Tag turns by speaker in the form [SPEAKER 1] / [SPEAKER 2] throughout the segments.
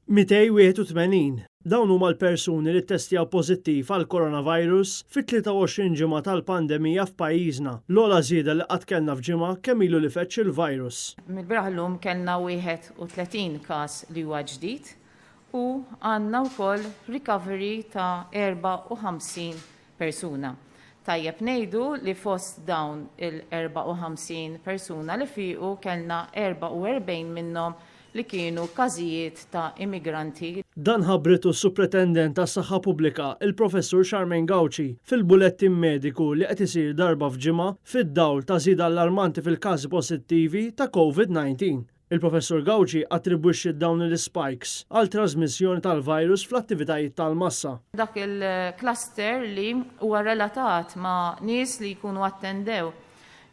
[SPEAKER 1] 281. Dawn huma l-persuni li ttestjaw pożittiv għal coronavirus fit-23 ġimgħa tal-pandemija f'pajjiżna. L-ogħla żieda li qatt kellna f'ġimgħa kemm ilu li feċċ il-virus.
[SPEAKER 2] Mill-bieraħ llum kellna 31 każ li huwa ġdid u għandna wkoll recovery ta' 54 persuna. Tajjeb ngħidu li fost dawn il-54 persuna li fiequ kellna 44 minnhom li kienu każijiet ta' immigranti.
[SPEAKER 1] Dan ħabbritu s-Supretendent tas-Saħħa Pubblika, il-Professur Charmaine Gauci, fil-bulettin mediku li qed isir darba f'ġimgħa fid-dawl ta' żieda allarmanti fil-każi pożittivi ta' Covid-19. Il-Professur Gauci attribwixxi dawn l-spikes għal trasmissjoni tal-virus fl-attivitajiet tal-massa.
[SPEAKER 2] Dak il-cluster li huwa relatat ma' nies li jkunu attendew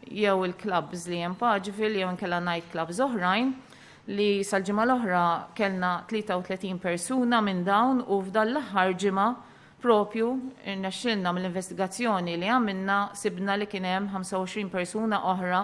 [SPEAKER 2] jew il-clubs li hemm paġfil jew inkella night clubs oħrajn li sal-ġimgħa l-oħra kellna 33 persuna minn dawn u f'dan l-aħħar ġimgħa propju irnexxielna mill-investigazzjoni li għamilna sibna li kien hemm 25 persuna oħra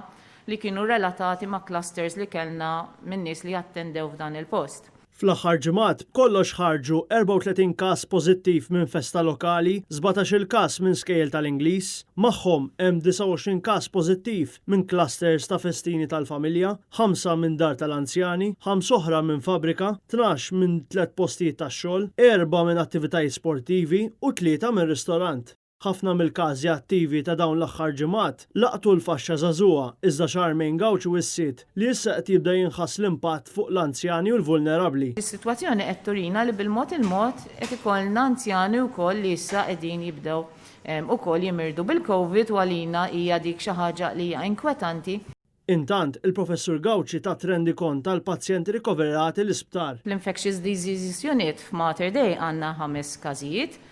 [SPEAKER 2] li kienu relatati ma' clusters li kellna minn nies li attendew f'dan il-post.
[SPEAKER 1] Fl-aħħar ġimgħat kollox ħarġu 34 każ pożittiv minn festa lokali, 17-il każ minn skejjel tal-Ingliż, magħhom hemm 29 każ pożittiv minn clusters ta' festini tal-familja, 5 minn dar tal-anzjani, 5 oħra minn fabrika, 12 minn 3 postijiet tax-xogħol, 4 minn attivitajiet sportivi u 3 minn ristorant. Ħafna mill-każi attivi ta' dawn l-aħħar ġimgħat laqtu l-faxxa żagħżugħa iżda Charmaine Gauci wissiet li issa qed jibda jinħass l-impatt fuq l-anzjani u l-vulnerabbli.
[SPEAKER 2] Is-sitwazzjoni qed turina li bil-mod il-mod qed ikollna anzjani wkoll li issa qegħdin jibdew ukoll jimirdu bil-COVID u għalina hija dik xi ħaġa li hija inkwetanti.
[SPEAKER 1] Intant, il-Professur Gauci ta' trendi kont tal-pazjenti rikoverati l-isptar.
[SPEAKER 2] L-Infectious Diseases Unit f'Mater Dei għandna 5 każijiet.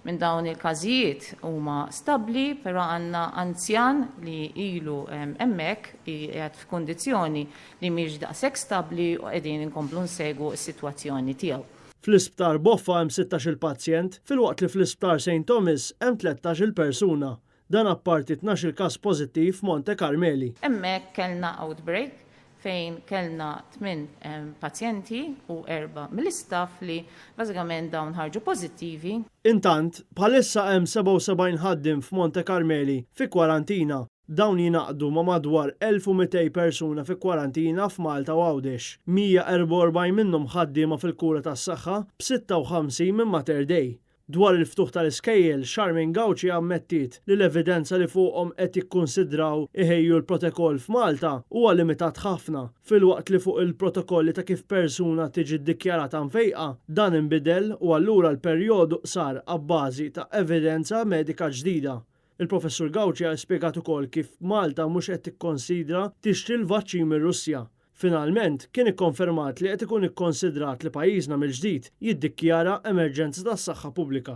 [SPEAKER 2] Minn dawn il-każijiet huma stabbli, però għandna anzjan li ilu hemmhekk qiegħed f'kundizzjoni li mhix daqshekk stabbli u qegħdin inkomplu nsegwu s-sitwazzjoni tiegħu.
[SPEAKER 1] Fl-isptar Boffa hemm 16-il pazjent, filwaqt li fl-isptar St. Thomas hemm 13-il persuna. Dan apparti 12-il każ pożittiv f'Monte Carmeli.
[SPEAKER 2] Hemmhekk kellna outbreak fejn kellna 8 pazjenti u 4 mill-istaff li bażikament dawn ħarġu pożittivi.
[SPEAKER 1] Intant, bħalissa hemm 77 ħaddiem f'Monte Carmeli fi kwarantina. Dawn jinaqdu ma' madwar 1200 persuna fi kwarantina f'Malta u Għawdex. 144 minnhom ħaddiema fil-kura tas-saħħa b'56 minn Mater Dei. Dwar il-ftuħ tal-iskejjel, Charmaine Gauci ammettiet li l-evidenza li fuqhom qed jikkunsidraw iħejju l-protokoll f'Malta huwa limitat ħafna, filwaqt li fuq il-protokolli ta' kif persuna tiġi ddikjarata mfejqa dan inbidel u allura l-perjodu sar abbażi ta' evidenza medika ġdida. Il-Professur Gauci ha spjegat ukoll kif Malta mhux qed tikkonsidra tixtri l-vaċċin mir-Russja. Finalment, kien ikkonfermat li qed ikun ikkonsidrat li pajjiżna mill-ġdid jiddikjara emerġenza tas-saħħa pubblika.